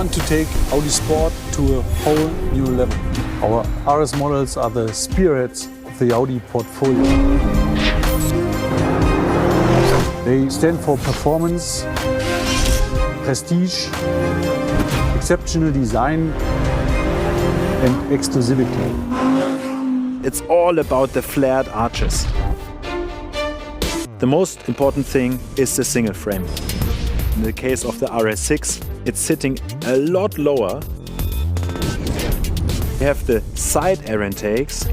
want to take Audi Sport to a whole new level. Our RS models are the spearheads of the Audi portfolio. They stand for performance, prestige, exceptional design, and exclusivity. It's all about the flared arches. The most important thing is the single frame. In the case of the RS6, it's sitting a lot lower. We have the side air intakes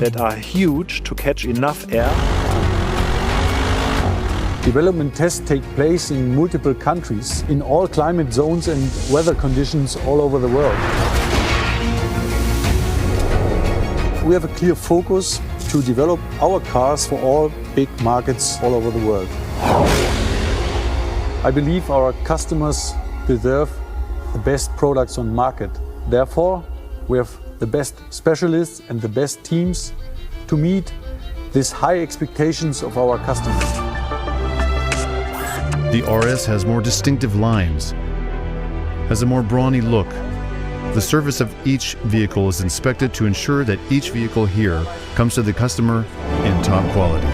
that are huge to catch enough air. Development tests take place in multiple countries, in all climate zones and weather conditions all over the world. We have a clear focus to develop our cars for all big markets all over the world. I believe our customers deserve the best products on the market. Therefore, we have the best specialists and the best teams to meet these high expectations of our customers. The RS has more distinctive lines, has a more brawny look. The surface of each vehicle is inspected to ensure that each vehicle here comes to the customer in top quality.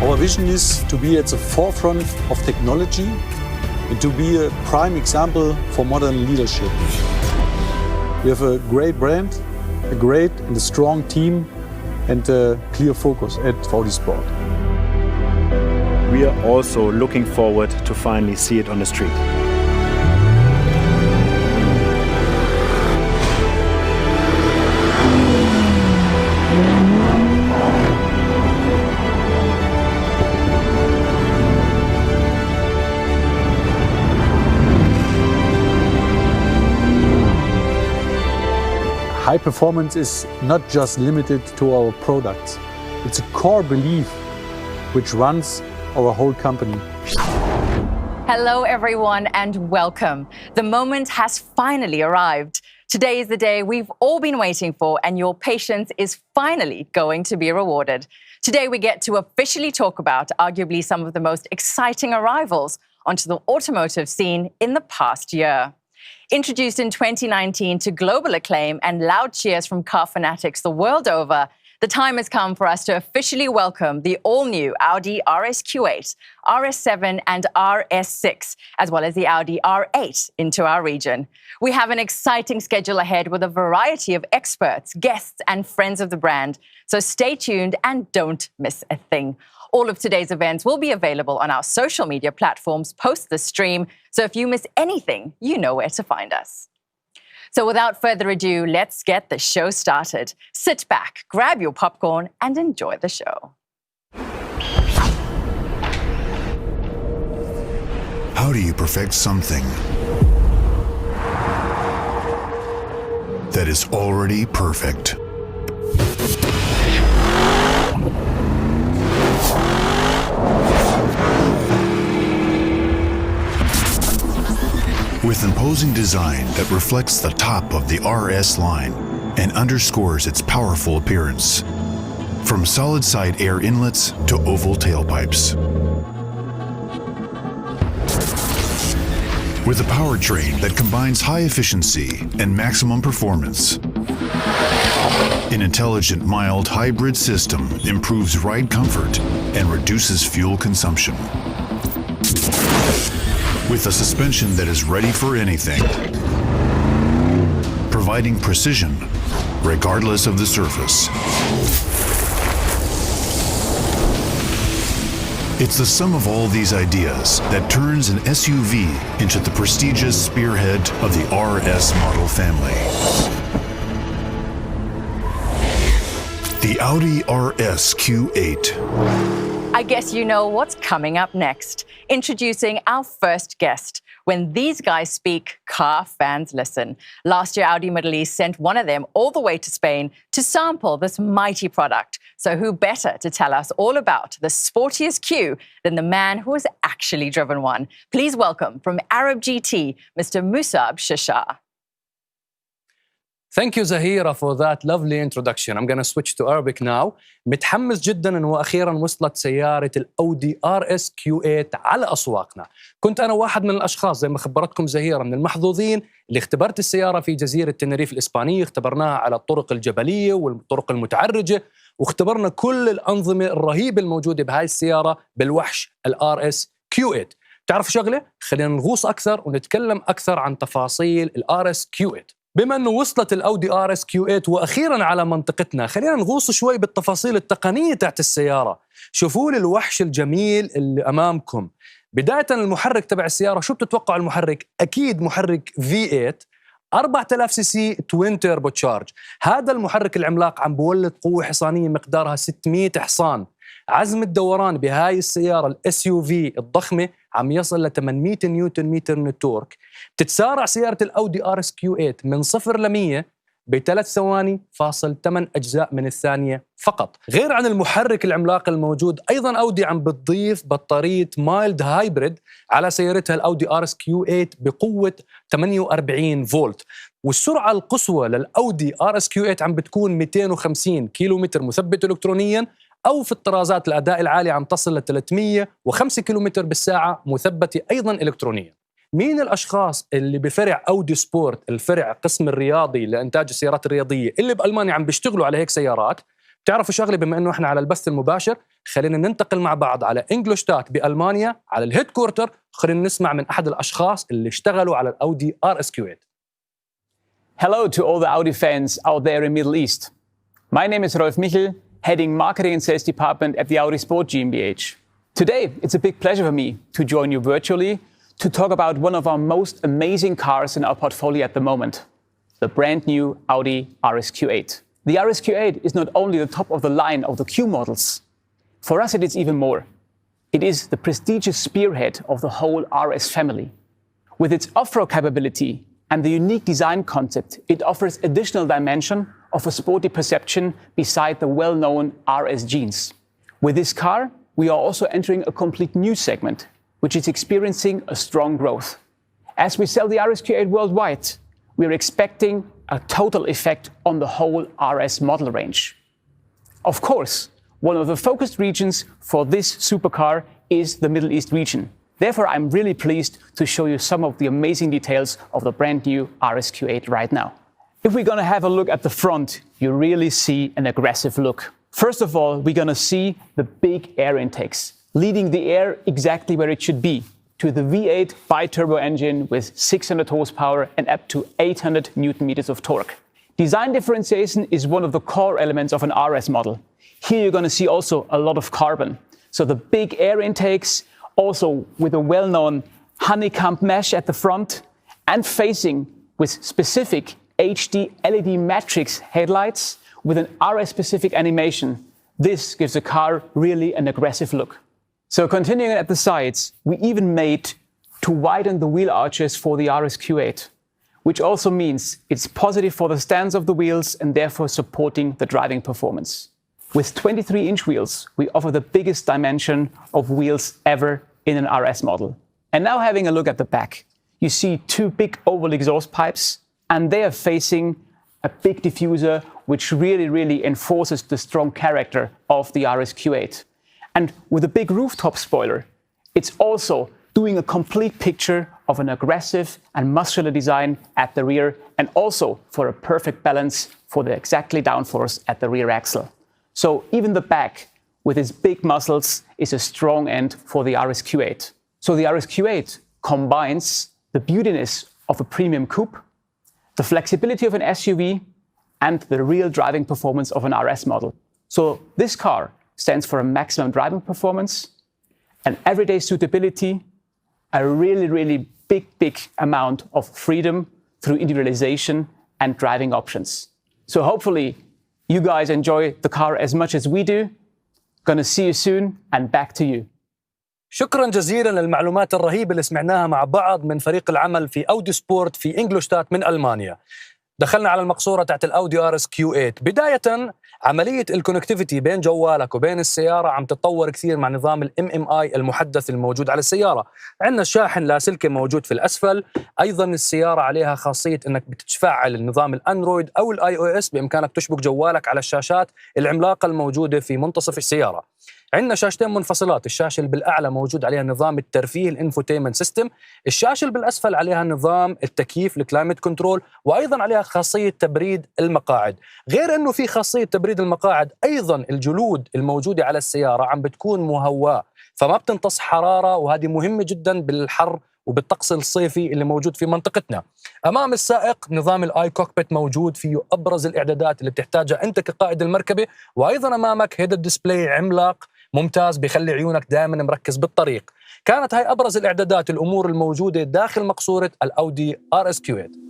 Our vision is to be at the forefront of technology and to be a prime example for modern leadership. We have a great brand, a great and a strong team, and a clear focus at Audi Sport. We are also looking forward to finally see it on the street. High performance is not just limited to our products. It's a core belief which runs our whole company. Hello, everyone, and welcome. The moment has finally arrived. Today is the day we've all been waiting for, and your patience is finally going to be rewarded. Today, we get to officially talk about arguably some of the most exciting arrivals onto the automotive scene in the past year. Introduced in 2019 to global acclaim and loud cheers from car fanatics the world over, the time has come for us to officially welcome the all-new Audi RS Q8, RS7 and RS6, as well as the Audi R8 into our region. We have an exciting schedule ahead with a variety of experts, guests, and friends of the brand. So stay tuned and don't miss a thing. All of today's events will be available on our social media platforms post the stream. So if you miss anything, you know where to find us. So without further ado, let's get the show started. Sit back, grab your popcorn, and enjoy the show. How do you perfect something that is already perfect? With imposing design that reflects the top of the RS line and underscores its powerful appearance, from solid side air inlets to oval tailpipes. With a powertrain that combines high efficiency and maximum performance, an intelligent mild hybrid system improves ride comfort and reduces fuel consumption. With a suspension that is ready for anything, providing precision regardless of the surface. It's the sum of all these ideas that turns an SUV into the prestigious spearhead of the RS model family. The Audi RS Q8. I guess you know what's coming up next. Introducing our first guest. When these guys speak, car fans listen. Last year, Audi Middle East sent one of them all the way to Spain to sample this mighty product. So who better to tell us all about the sportiest Q than the man who has actually driven one? Please welcome from Arab GT, Mr. Musab Shashar. Thank you, Zahira, for that lovely introduction. I'm going to switch to Arabic now. متحمس جدا أنه أخيراً وصلت سيارة الأودي RS Q8 على أسواقنا. كنت أنا واحد من الأشخاص زي ما خبرتكم زهيرة من المحظوظين اللي اختبرت السيارة في جزيرة تنريف الإسبانية، اختبرناها على الطرق الجبلية والطرق المتعرجة، واختبرنا كل الأنظمة الرهيبة الموجودة بهاي السيارة بالوحش RS Q8. تعرف شغلة؟ خلينا نغوص أكثر ونتكلم أكثر عن تفاصيل RS Q8. بما أنه وصلت الأودي RS Q8 وأخيراً على منطقتنا، خلينا نغوص شوي بالتفاصيل التقنية تحت السيارة. شوفوا لي الوحش الجميل اللي أمامكم. بداية المحرك تبع السيارة، شو بتتوقع المحرك؟ أكيد محرك V8 4000 سي سي توين تيربو تشارج. هذا المحرك العملاق عم بولد قوة حصانية مقدارها 600 حصان. عزم الدوران بهاي السيارة الاس يو في الضخمة عم يصل ل 800 نيوتن متر من التورك. بتتسارع سيارة الأودي RS Q8 من 0 ل 100 ب3 ثواني فاصل 8 أجزاء من الثانية فقط. غير عن المحرك العملاق الموجود، أيضاً أودي عم بتضيف بطارية مايلد هايبريد على سيارتها الأودي RS Q8 بقوة 48 فولت. والسرعة القصوى للأودي RS Q8 عم بتكون 250 كيلومتر مثبت إلكترونياً، أو في الطرازات الأداء العالي عم تصل ل 305 كيلومتر بالساعة مثبتة أيضاً إلكترونياً. مين الأشخاص اللي بفرع أودي سبورت، الفرع قسم الرياضي لإنتاج السيارات الرياضية اللي بألمانيا عم بيشتغلوا على هيك سيارات؟ تعرفوا شغلة، بما أنه إحنا على البث المباشر خلينا ننتقل مع بعض على إنجلشتات بألمانيا على الهيد كورتر. خلينا نسمع من أحد الأشخاص اللي اشتغلوا على الأودي RS Q8. Hello to all the Audi fans out there in Middle East. My name is Rolf Michel, heading Marketing and Sales Department at the Audi Sport GmbH. Today, it's a big pleasure for me to join you virtually to talk about one of our most amazing cars in our portfolio at the moment, the brand new Audi RS Q8. The RS Q8 is not only the top of the line of the Q models. For us, it is even more. It is the prestigious spearhead of the whole RS family. With its off-road capability and the unique design concept, it offers additional dimension of a sporty perception beside the well-known RS genes. With this car, we are also entering a complete new segment, which is experiencing a strong growth. As we sell the RS Q8 worldwide, we are expecting a total effect on the whole RS model range. Of course, one of the focused regions for this supercar is the Middle East region. Therefore, I'm really pleased to show you some of the amazing details of the brand new RS Q8 right now. If we're going to have a look at the front, you really see an aggressive look. First of all, we're going to see the big air intakes, leading the air exactly where it should be, to the V8 bi-turbo engine with 600 horsepower and up to 800 Newton meters of torque. Design differentiation is one of the core elements of an RS model. Here you're going to see also a lot of carbon. So the big air intakes, also with a well-known honeycomb mesh at the front, and facing with specific HD LED matrix headlights with an RS-specific animation. This gives the car really an aggressive look. So continuing at the sides, we even made to widen the wheel arches for the RS Q8, which also means it's positive for the stance of the wheels and therefore supporting the driving performance. With 23-inch wheels, we offer the biggest dimension of wheels ever in an RS model. And now having a look at the back, you see two big oval exhaust pipes, and they are facing a big diffuser, which really enforces the strong character of the RS Q8. And with a big rooftop spoiler, it's also doing a complete picture of an aggressive and muscular design at the rear, and also for a perfect balance for the exactly downforce at the rear axle. So even the back, with its big muscles, is a strong end for the RS Q8. So the RS Q8 combines the beautiness of a premium coupe, the flexibility of an SUV, and the real driving performance of an RS model. So this car stands for a maximum driving performance, an everyday suitability, a really big amount of freedom through individualization and driving options. So hopefully you guys enjoy the car as much as we do. Gonna see you soon, and back to you. شكرا جزيلا للمعلومات الرهيبة اللي سمعناها مع بعض من فريق العمل في أودي سبورت في إنجلشتات من ألمانيا. دخلنا على المقصورة تحت الأودي RS Q8. بداية عملية الكونكتيفيتي بين جوالك وبين السيارة عم تتطور كثير مع نظام ال MMI المحدث الموجود على السيارة. عندنا الشاحن لاسلكي موجود في الأسفل. أيضا السيارة عليها خاصية أنك بتتفاعل النظام الأندرويد أو ال iOS، بإمكانك تشبك جوالك على الشاشات العملاقة الموجودة في منتصف السيارة. عندنا شاشتين منفصلات، الشاشة اللي بالأعلى موجود عليها نظام الترفيه الانفوتينمنت سيستم، الشاشة اللي بالأسفل عليها نظام التكييف الكلايمت كنترول، وأيضا عليها خاصية تبريد المقاعد. غير أنه في خاصية تبريد المقاعد، أيضا الجلود الموجودة على السيارة عم بتكون مهواة فما بتمتص حرارة، وهذه مهمة جدا بالحر وبالطقس الصيفي اللي موجود في منطقتنا. أمام السائق نظام الآي كوكبيت موجود فيه أبرز الإعدادات اللي بتحتاجها أنت كقائد المركبة، وأيضا أمامك هيد ديسبلاي عملاق ممتاز بيخلي عيونك دائما مركز بالطريق. كانت هاي أبرز الإعدادات الأمور الموجودة داخل مقصورة الأودي RS Q8.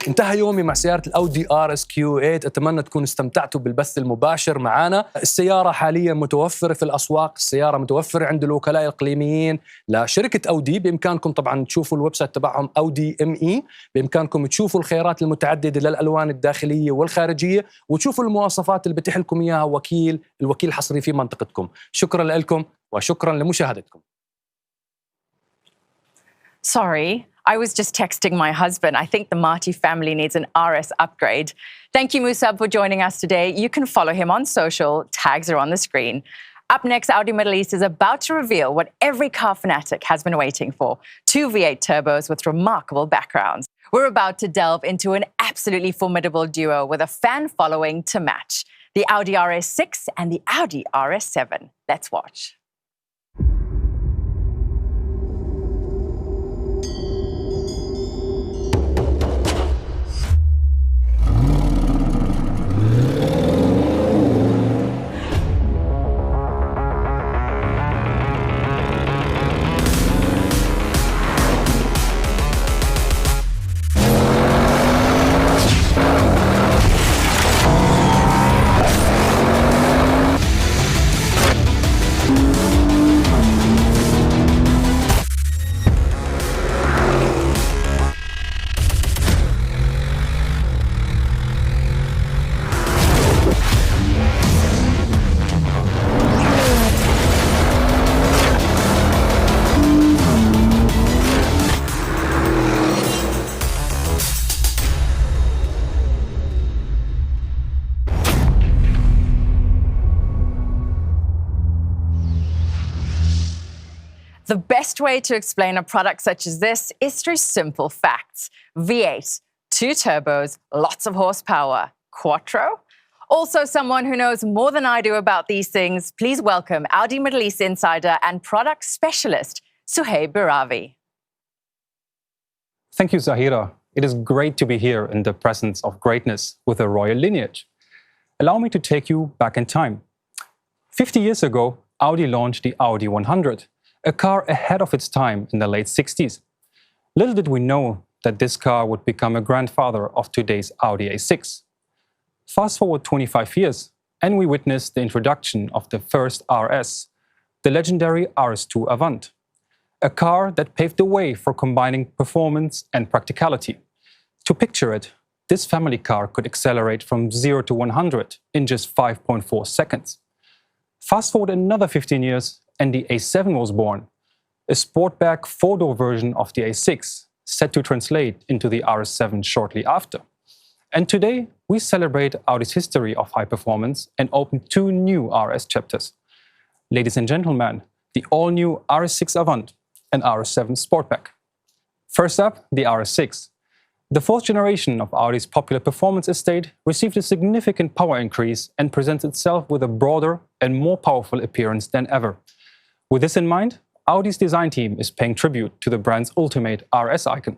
انتهى يومي مع سيارة الأودي RS Q8. أتمنى تكونوا استمتعتوا بالبث المباشر معنا. السيارة حاليا متوفرة في الأسواق، السيارة متوفرة عند الوكلاء الإقليميين لشركة أودي. بإمكانكم طبعا تشوفوا الويب سايت تبعهم أودي ME، بإمكانكم تشوفوا الخيارات المتعددة للألوان الداخلية والخارجية، وتشوفوا المواصفات اللي بتح لكم إياها الوكيل الحصري في منطقتكم. شكرا لكم وشكرا لمشاهدتكم. Sorry, I was just texting my husband. I think the Marty family needs an RS upgrade. Thank you, Musab, for joining us today. You can follow him on social. Tags are on the screen. Up next, Audi Middle East is about to reveal what every car fanatic has been waiting for: 2 V8 turbos with remarkable backgrounds. We're about to delve into an absolutely formidable duo with a fan following to match: the Audi RS6 and the Audi RS7. Let's watch. The best way to explain a product such as this is through simple facts. V8, 2 turbos, lots of horsepower. Quattro? Also someone who knows more than I do about these things, please welcome Audi Middle East insider and product specialist, Suhaib Biravi. Thank you, Zahira. It is great to be here in the presence of greatness with a royal lineage. Allow me to take you back in time. 50 years ago, Audi launched the Audi 100, a car ahead of its time in the late 60s. Little did we know that this car would become a grandfather of today's Audi A6. Fast forward 25 years, and we witnessed the introduction of the first RS, the legendary RS2 Avant, a car that paved the way for combining performance and practicality. To picture it, this family car could accelerate from 0 to 100 in just 5.4 seconds. Fast forward another 15 years, and the A7 was born, a sportback 4-door version of the A6, set to translate into the RS7 shortly after. And today, we celebrate Audi's history of high performance and open 2 new RS chapters. Ladies and gentlemen, the all-new RS6 Avant and RS7 Sportback. First up, the RS6. The 4th generation of Audi's popular performance estate received a significant power increase and presents itself with a broader and more powerful appearance than ever. With this in mind, Audi's design team is paying tribute to the brand's ultimate RS icon.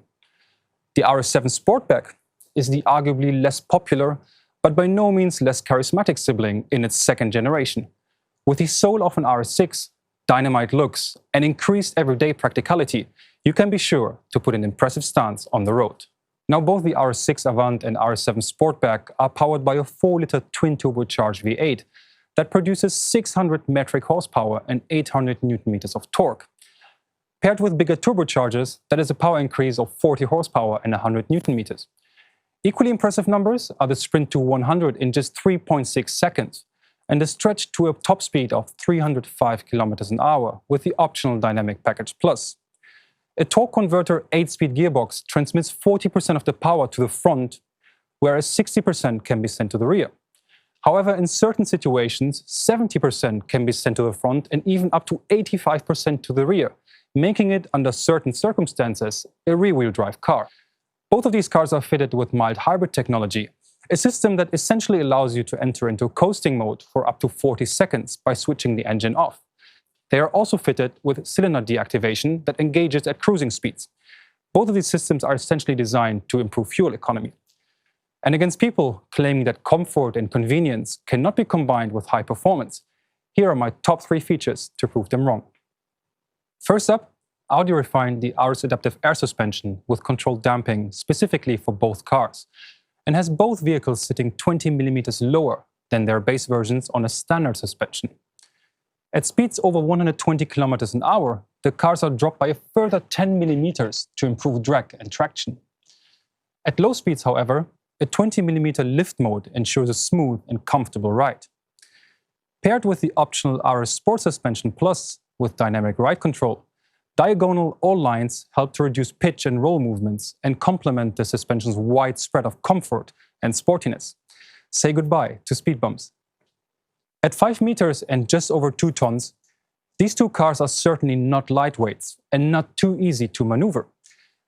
The RS7 Sportback is the arguably less popular, but by no means less charismatic sibling in its 2nd generation. With the soul of an RS6, dynamite looks, and increased everyday practicality, you can be sure to put an impressive stance on the road. Now, both the RS6 Avant and RS7 Sportback are powered by a 4-liter twin-turbocharged V8 that produces 600 metric horsepower and 800 Newton meters of torque. Paired with bigger turbochargers, that is a power increase of 40 horsepower and 100 Newton meters. Equally impressive numbers are the sprint to 100 in just 3.6 seconds, and the stretch to a top speed of 305 kilometers an hour with the optional Dynamic Package Plus. A torque converter 8-speed gearbox transmits 40% of the power to the front, whereas 60% can be sent to the rear. However, in certain situations, 70% can be sent to the front and even up to 85% to the rear, making it, under certain circumstances, a rear-wheel drive car. Both of these cars are fitted with mild hybrid technology, a system that essentially allows you to enter into coasting mode for up to 40 seconds by switching the engine off. They are also fitted with cylinder deactivation that engages at cruising speeds. Both of these systems are essentially designed to improve fuel economy. And against people claiming that comfort and convenience cannot be combined with high performance, here are my top 3 features to prove them wrong. First up, Audi refined the RS adaptive air suspension with controlled damping specifically for both cars, and has both vehicles sitting 20 millimeters lower than their base versions on a standard suspension. At speeds over 120 kilometers an hour, the cars are dropped by a further 10 millimeters to improve drag and traction. At low speeds, however, a 20 millimeter lift mode ensures a smooth and comfortable ride. Paired with the optional RS Sport Suspension Plus with dynamic ride control, diagonal all lines help to reduce pitch and roll movements and complement the suspension's wide spread of comfort and sportiness. Say goodbye to speed bumps. At 5 meters and just over 2 tons, these two cars are certainly not lightweights and not too easy to maneuver.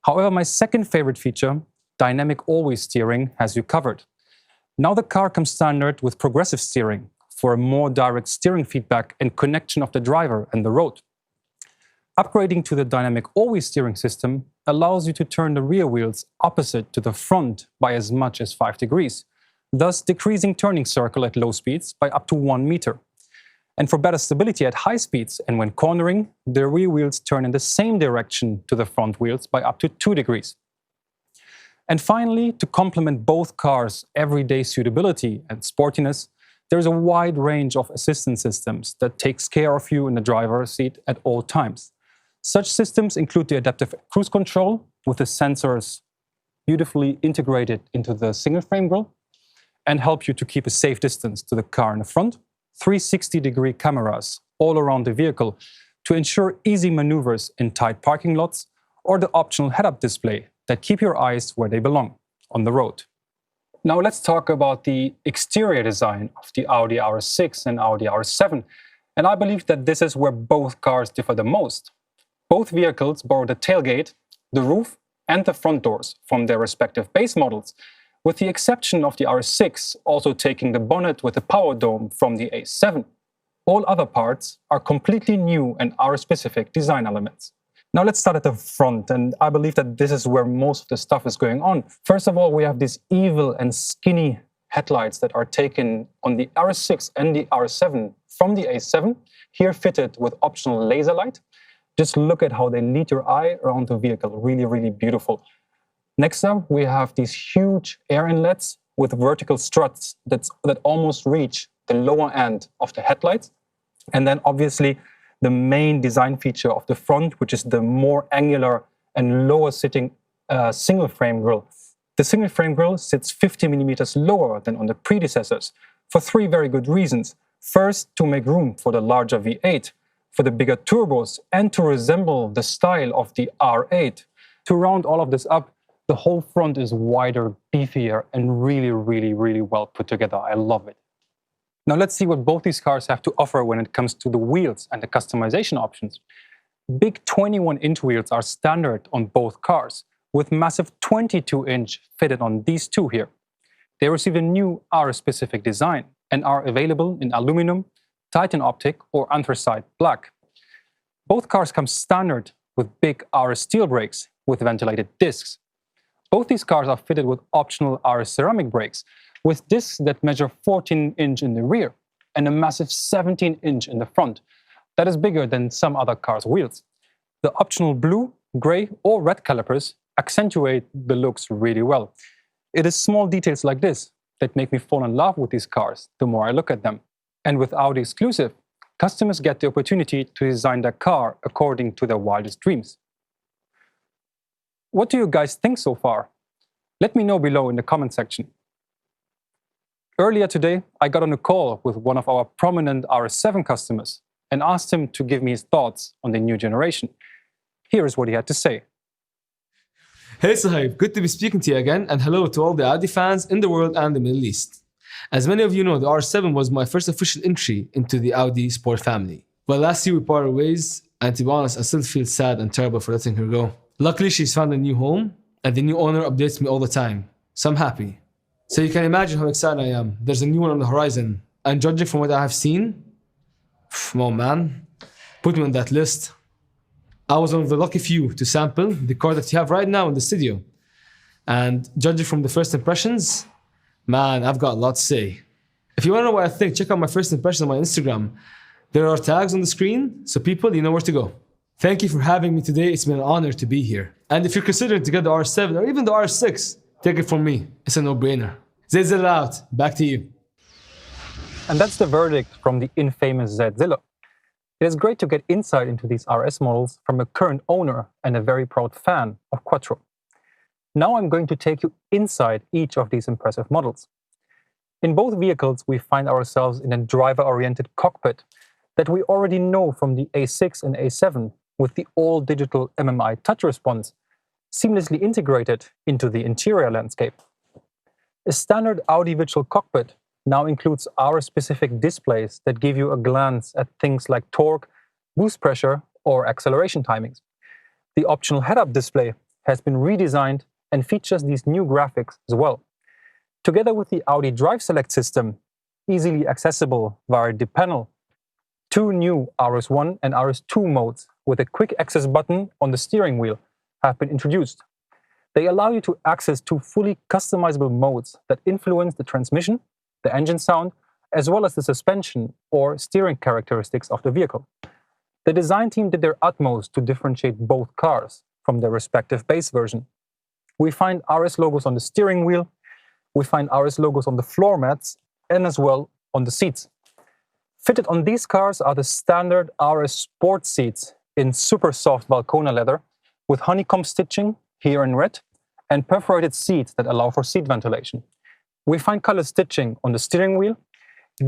However, my second favorite feature, dynamic always steering, has you covered. Now the car comes standard with progressive steering for a more direct steering feedback and connection of the driver and the road. Upgrading to the dynamic always steering system allows you to turn the rear wheels opposite to the front by as much as 5 degrees, thus decreasing turning circle at low speeds by up to 1 meter. And for better stability at high speeds and when cornering, the rear wheels turn in the same direction to the front wheels by up to 2 degrees. And finally, to complement both cars' everyday suitability and sportiness, there is a wide range of assistance systems that takes care of you in the driver's seat at all times. Such systems include the adaptive cruise control with the sensors beautifully integrated into the single frame grille and help you to keep a safe distance to the car in the front, 360-degree cameras all around the vehicle to ensure easy maneuvers in tight parking lots, or the optional head-up display that keep your eyes where they belong, on the road. Now let's talk about the exterior design of the Audi RS6 and Audi RS7, and I believe that this is where both cars differ the most. Both vehicles borrow the tailgate, the roof, and the front doors from their respective base models, with the exception of the RS6 also taking the bonnet with the power dome from the A7. All other parts are completely new and RS-specific design elements. Now let's start at the front, and I believe that this is where most of the stuff is going on. First of all, we have these evil and skinny headlights that are taken on the RS6 and the RS7 from the A7, here fitted with optional laser light. Just look at how they lead your eye around the vehicle. Really, really beautiful. Next up, we have these huge air inlets with vertical struts that almost reach the lower end of the headlights. And then obviously the main design feature of the front, which is the more angular and lower sitting single frame grille. The single frame grille sits 50 millimeters lower than on the predecessors for 3 very good reasons. First, to make room for the larger V8, for the bigger turbos, and to resemble the style of the R8. To round all of this up, the whole front is wider, beefier, and really, really, really well put together. I love it. Now let's see what both these cars have to offer when it comes to the wheels and the customization options. Big 21-inch wheels are standard on both cars, with massive 22-inch fitted on these two here. They receive a new RS-specific design and are available in aluminum, Titan optic, or anthracite black. Both cars come standard with big RS steel brakes with ventilated discs. Both these cars are fitted with optional RS ceramic brakes, with discs that measure 14-inch in the rear and a massive 17-inch in the front. That is bigger than some other cars' wheels. The optional blue, gray, or red calipers accentuate the looks really well. It is small details like this that make me fall in love with these cars the more I look at them. And with Audi exclusive, customers get the opportunity to design their car according to their wildest dreams. What do you guys think so far? Let me know below in the comment section. Earlier today, I got on a call with one of our prominent RS7 customers and asked him to give me his thoughts on the new generation. Here is what he had to say. Hey Sahib, good to be speaking to you again, and hello to all the Audi fans in the world and the Middle East. As many of you know, the R7 was my first official entry into the Audi sport family. Well, last year we parted ways, and to be honest, I still feel sad and terrible for letting her go. Luckily, she's found a new home, and the new owner updates me all the time, so I'm happy. So you can imagine how excited I am. There's a new one on the horizon, and judging from what I have seen, oh man, put me on that list. I was one of the lucky few to sample the car that you have right now in the studio. And judging from the first impressions, man, I've got a lot to say. If you want to know what I think, check out my first impressions on my Instagram. There are tags on the screen, so people, you know where to go. Thank you for having me today. It's been an honor to be here. And if you're considering to get the R7 or even the R6, take it from me. It's a no-brainer. Zed out. Back to you. And that's the verdict from the infamous Zedzilla. It is great to get insight into these RS models from a current owner and a very proud fan of Quattro. Now I'm going to take you inside each of these impressive models. In both vehicles, we find ourselves in a driver-oriented cockpit that we already know from the A6 and A7 with the all-digital MMI touch response seamlessly integrated into the interior landscape. A standard Audi virtual cockpit now includes RS-specific displays that give you a glance at things like torque, boost pressure, or acceleration timings. The optional head-up display has been redesigned and features these new graphics as well. Together with the Audi Drive Select system, easily accessible via the panel, two new RS1 and RS2 modes with a quick access button on the steering wheel have been introduced. They allow you to access two fully customizable modes that influence the transmission, the engine sound, as well as the suspension or steering characteristics of the vehicle. The design team did their utmost to differentiate both cars from their respective base version. We find RS logos on the steering wheel, we find RS logos on the floor mats, and as well on the seats. Fitted on these cars are the standard RS Sport seats in super soft Valcona leather with honeycomb stitching here in red and perforated seats that allow for seat ventilation. We find colored stitching on the steering wheel,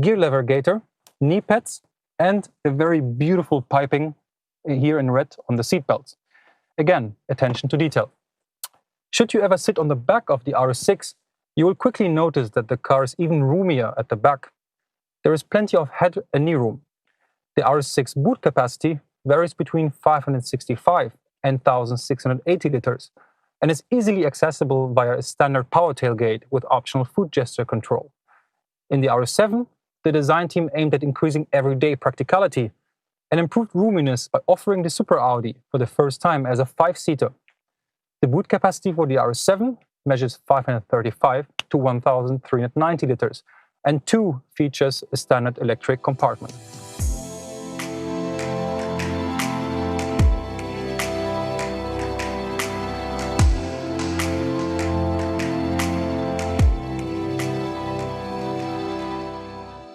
gear lever gaiter, knee pads, and a very beautiful piping here in red on the seat belts. Again, attention to detail. Should you ever sit on the back of the RS6, you will quickly notice that the car is even roomier at the back. There is plenty of head and knee room. The RS6 boot capacity varies between 565 and 1,680 liters and is easily accessible via a standard power tailgate with optional foot gesture control. In the RS7, the design team aimed at increasing everyday practicality and improved roominess by offering the Super Audi for the first time as a 5-seater. The boot capacity for the RS7 measures 535 to 1,390 liters, and 2 features a standard electric compartment.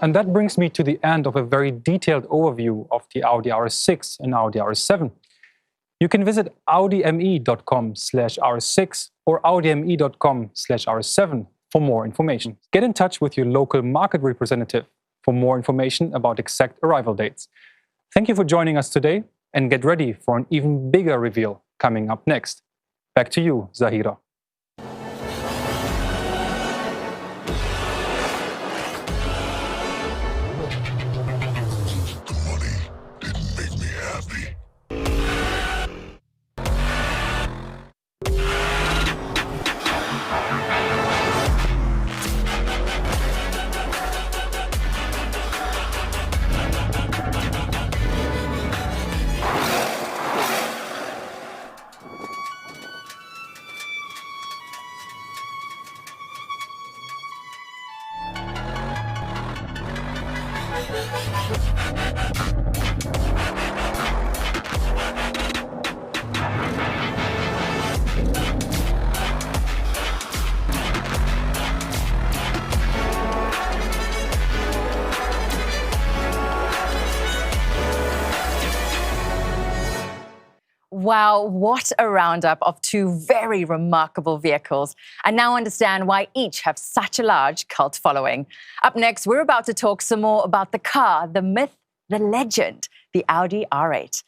And that brings me to the end of a very detailed overview of the Audi RS6 and Audi RS7. You can visit audime.com/RS6 or audime.com/RS7 for more information. Get in touch with your local market representative for more information about exact arrival dates. Thank you for joining us today, and get ready for an even bigger reveal coming up next. Back to you, Zahira. Wow, what a roundup of two very remarkable vehicles. I now understand why each have such a large cult following. Up next, we're about to talk some more about the car, the myth, the legend, the Audi R8.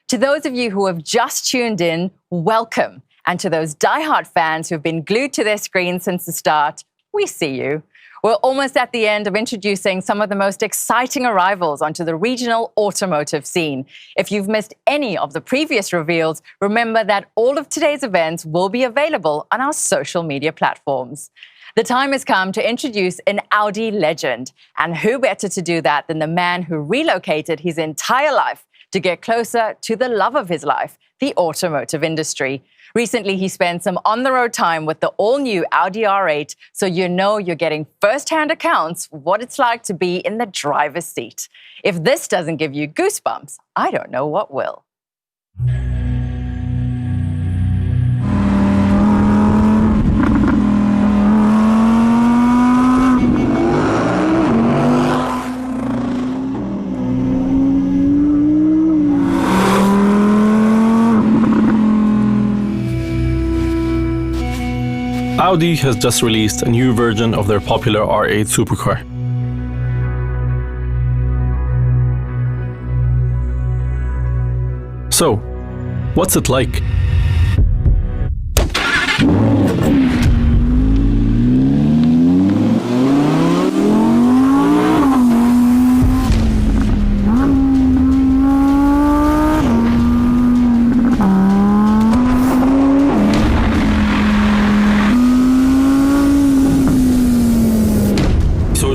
To those of you who have just tuned in, welcome. And to those diehard fans who've been glued to their screens since the start, we see you. We're almost at the end of introducing some of the most exciting arrivals onto the regional automotive scene. If you've missed any of the previous reveals, remember that all of today's events will be available on our social media platforms. The time has come to introduce an Audi legend. And who better to do that than the man who relocated his entire life to get closer to the love of his life, the automotive industry. Recently, he spent some on-the-road time with the all-new Audi R8, so you know you're getting first-hand accounts of what it's like to be in the driver's seat. If this doesn't give you goosebumps, I don't know what will. Audi has just released a new version of their popular R8 supercar. So, what's it like?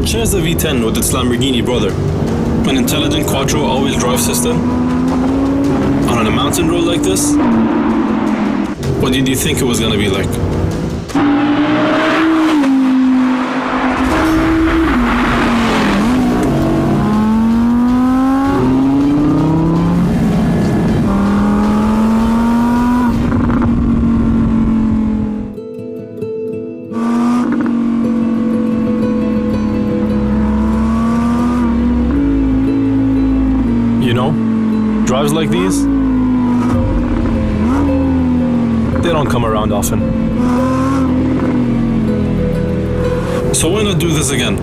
It shares the V10 with its Lamborghini brother, an intelligent quattro all-wheel drive system. On a mountain road like this, what did you think it was going to be like? Drives like these, they don't come around often. So why not do this again?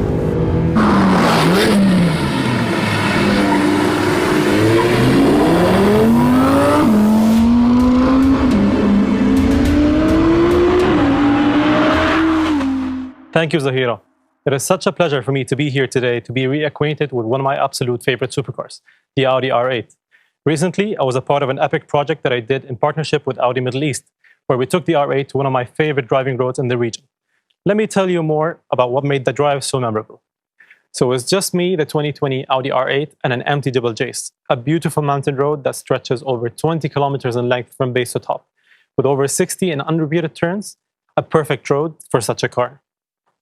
Thank you, Zahira. It is such a pleasure for me to be here today to be reacquainted with one of my absolute favorite supercars, the Audi R8. Recently, I was a part of an epic project that I did in partnership with Audi Middle East, where we took the R8 to one of my favorite driving roads in the region. Let me tell you more about what made the drive so memorable. So it was just me, the 2020 Audi R8, and an empty double J's, a beautiful mountain road that stretches over 20 kilometers in length from base to top, with over 60 in unrepeated turns, a perfect road for such a car.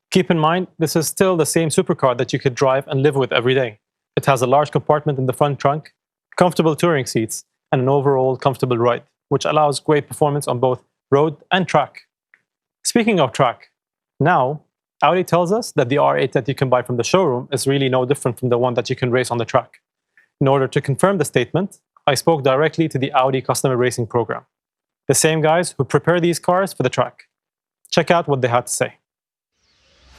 Keep in mind, this is still the same supercar that you could drive and live with every day. It has a large compartment in the front trunk, comfortable touring seats, and an overall comfortable ride, which allows great performance on both road and track. Speaking of track, now Audi tells us that the R8 that you can buy from the showroom is really no different from the one that you can race on the track. In order to confirm the statement, I spoke directly to the Audi Customer Racing Program, the same guys who prepare these cars for the track. Check out what they had to say.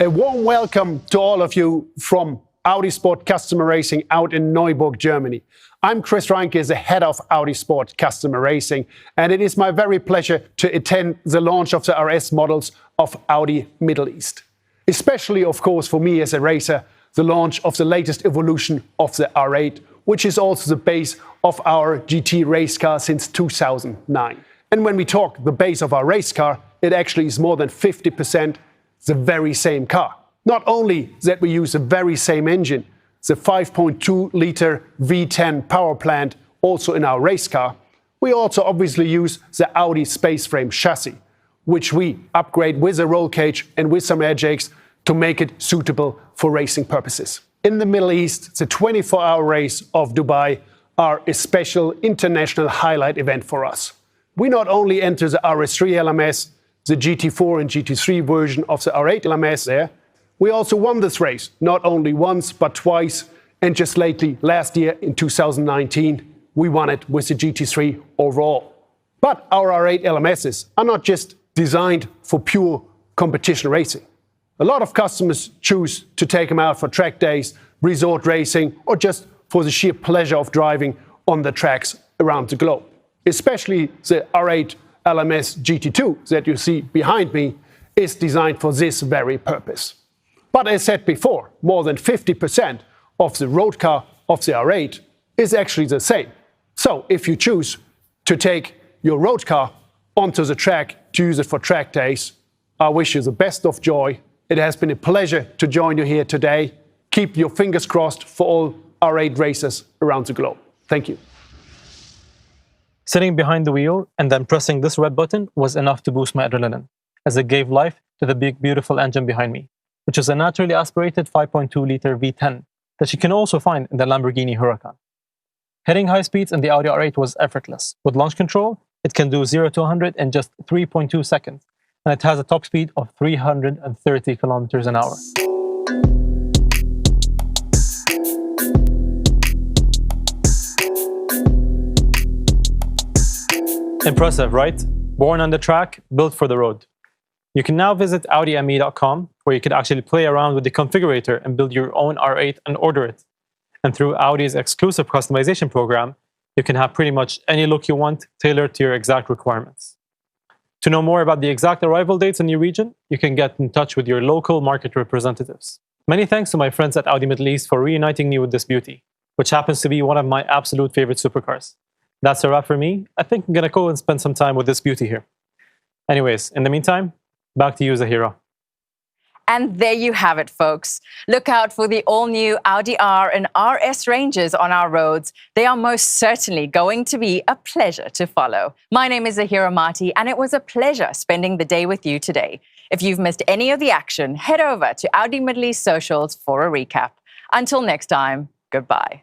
A warm welcome to all of you from Audi Sport Customer Racing out in Neuburg, Germany. I'm Chris Reinke, the head of Audi Sport Customer Racing, and it is my very pleasure to attend the launch of the RS models of Audi Middle East. Especially, of course, for me as a racer, the launch of the latest evolution of the R8, which is also the base of our GT race car since 2009. And when we talk the base of our race car, it actually is more than 50% the very same car. Not only that we use the very same engine, the 5.2-liter V10 power plant also in our race car, we also obviously use the Audi space frame chassis, which we upgrade with a roll cage and with some air jakes to make it suitable for racing purposes. In the Middle East, the 24-hour race of Dubai are a special international highlight event for us. We not only enter the RS3 LMS, the GT4 and GT3 version of the R8 LMS there, we also won this race, not only once, but twice, and just lately, last year in 2019, we won it with the GT3 overall. But our R8 LMSs are not just designed for pure competition racing. A lot of customers choose to take them out for track days, resort racing, or just for the sheer pleasure of driving on the tracks around the globe. Especially the R8 LMS GT2 that you see behind me is designed for this very purpose. But as said before, more than 50% of the road car of the R8 is actually the same. So if you choose to take your road car onto the track to use it for track days, I wish you the best of joy. It has been a pleasure to join you here today. Keep your fingers crossed for all R8 racers around the globe. Thank you. Sitting behind the wheel and then pressing this red button was enough to boost my adrenaline, as it gave life to the big, beautiful engine behind me, which is a naturally aspirated 5.2-liter V10 that you can also find in the Lamborghini Huracan. Hitting high speeds in the Audi R8 was effortless. With launch control, it can do 0 to 100 in just 3.2 seconds, and it has a top speed of 330 kilometers an hour. Impressive, right? Born on the track, built for the road. You can now visit audime.com, where you can actually play around with the configurator and build your own R8 and order it. And through Audi's exclusive customization program, you can have pretty much any look you want tailored to your exact requirements. To know more about the exact arrival dates in your region, you can get in touch with your local market representatives. Many thanks to my friends at Audi Middle East for reuniting me with this beauty, which happens to be one of my absolute favorite supercars. That's a wrap for me. I think I'm gonna go and spend some time with this beauty here. Anyways, in the meantime, back to you, Zahira. And there you have it, folks. Look out for the all-new Audi R and RS ranges on our roads. They are most certainly going to be a pleasure to follow. My name is Zahira Marti, and it was a pleasure spending the day with you today. If you've missed any of the action, head over to Audi Middle East socials for a recap. Until next time, goodbye.